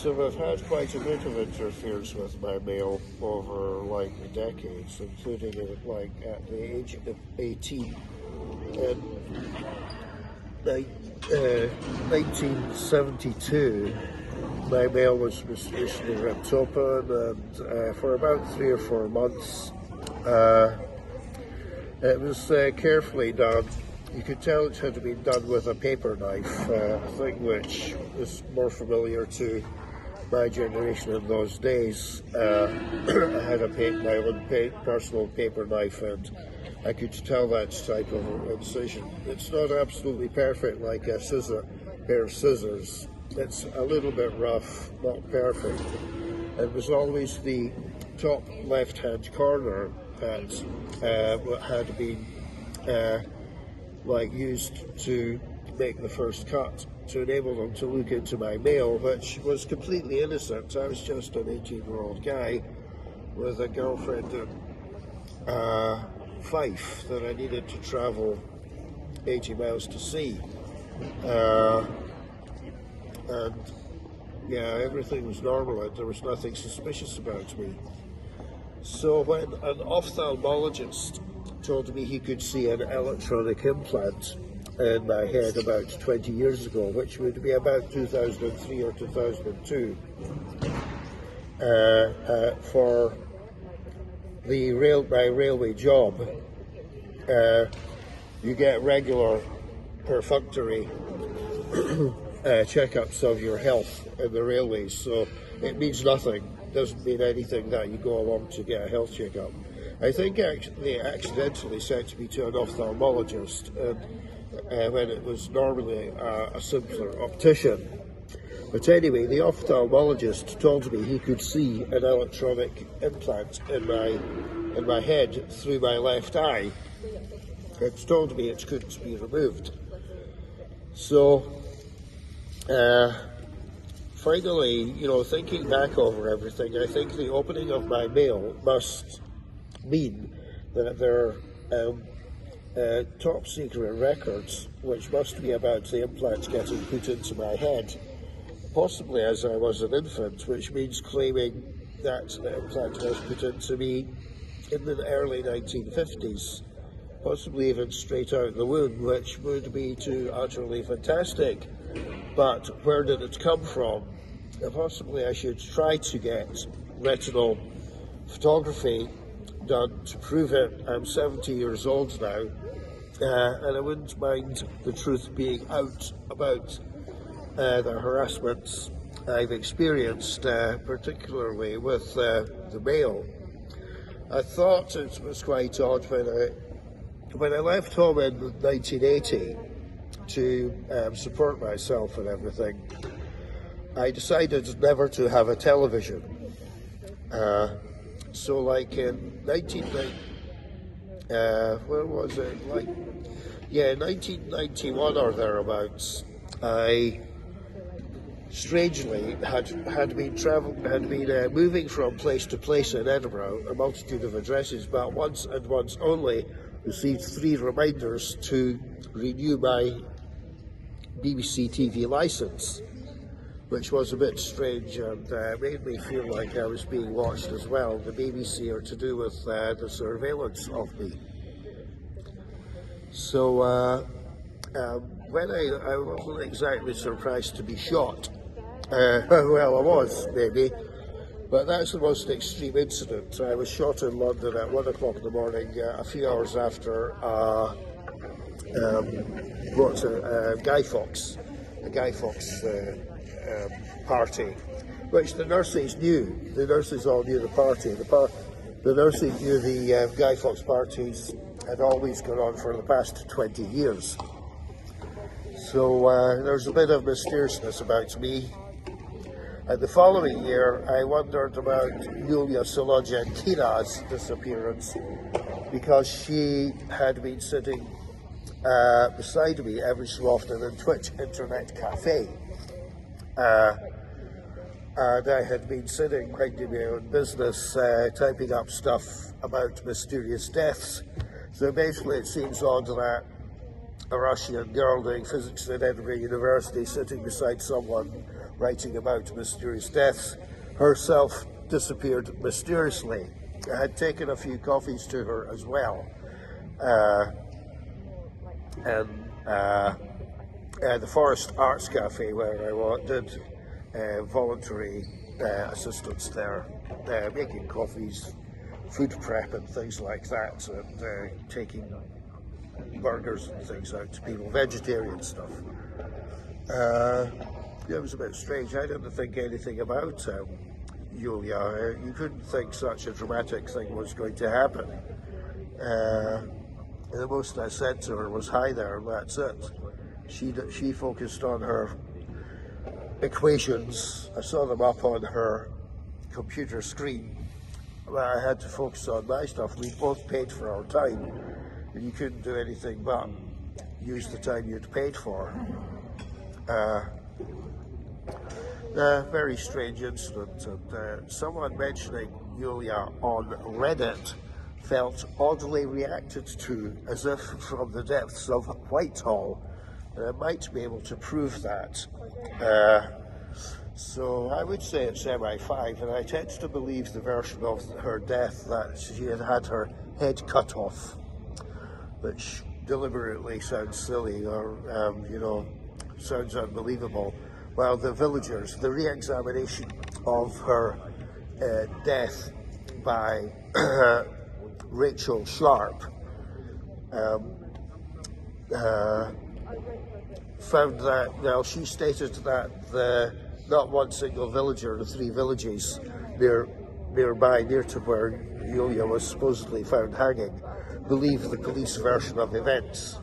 so I've had quite a bit of interference with my mail over like the decades, including like at the age of 18. In 1972, my mail was mysteriously ripped open, and for about 3 or 4 months, it was carefully done. You could tell it had been done with a paper knife, a thing which is more familiar to my generation in those days. I had my own personal paper knife, and I could tell that type of incision. It's not absolutely perfect like a pair of scissors. It's a little bit rough, not perfect. It was always the top left-hand corner that had been used to make the first cut to enable them to look into my mail, which was completely innocent. I was just an 18-year-old guy with a girlfriend in Fife that I needed to travel 80 miles to see. And yeah, everything was normal and there was nothing suspicious about me. So when an ophthalmologist told me he could see an electronic implant in my head about 20 years ago, which would be about 2003 or 2002, for my railway job, you get regular perfunctory checkups of your health in the railways, so it means nothing. Doesn't mean anything that you go along to get a health checkup. I think they accidentally sent me to an ophthalmologist, and when it was normally a simpler optician. But anyway, the ophthalmologist told me he could see an electronic implant in my head through my left eye. It told me it couldn't be removed. So finally, thinking back over everything, I think the opening of my mail must mean that there are top secret records, which must be about the implants getting put into my head, possibly as I was an infant, which means claiming that the implant was put into me in the early 1950s, possibly even straight out the womb, which would be too utterly fantastic. But where did it come from? Possibly I should try to get retinal photography done to prove it. I'm 70 years old now, and I wouldn't mind the truth being out about the harassments I've experienced, particularly with the mail. I thought it was quite odd when I left home in 1980 to support myself and everything. I decided never to have a television. So like in 1991 or thereabouts, I strangely had been moving from place to place in Edinburgh, a multitude of addresses, but once and once only received 3 reminders to renew my BBC TV licence, which was a bit strange and made me feel like I was being watched as well. The BBC are to do with the surveillance of me. So when I wasn't exactly surprised to be shot. Well, I was, maybe, but that's the most extreme incident. I was shot in London at 1 o'clock in the morning, a few hours after Guy Fawkes, a Guy Fawkes party, which the nurses knew. The nurses all knew the party. The nurses knew the Guy Fawkes parties had always gone on for the past 20 years. So there's a bit of mysteriousness about me. And the following year, I wondered about Yulia Solodgenkina's disappearance, because she had been sitting beside me every so often in Twitch Internet Cafe. And I had been sitting, minding my own business, typing up stuff about mysterious deaths. So basically it seems odd that a Russian girl doing physics at Edinburgh University sitting beside someone writing about mysterious deaths, herself disappeared mysteriously. I had taken a few coffees to her as well. And the Forest Arts Cafe where I did voluntary assistance there, making coffees, food prep and things like that, and taking burgers and things out to people, vegetarian stuff. It was a bit strange. I didn't think anything about Julia. You couldn't think such a dramatic thing was going to happen. The most I said to her was, "Hi there," and that's it. She focused on her equations. I saw them up on her computer screen. I had to focus on my stuff. We both paid for our time, and you couldn't do anything but use the time you'd paid for. Very strange incident, and someone mentioning Julia on Reddit felt oddly reacted to, as if from the depths of Whitehall. Might be able to prove that. So I would say it's MI5, and I tend to believe the version of her death that she had had her head cut off, which deliberately sounds silly or, sounds unbelievable. While the villagers, the re-examination of her death by Rachel Sharp found that, well, she stated that not one single villager in the 3 villages nearby, near to where Julia was supposedly found hanging, believed the police version of events.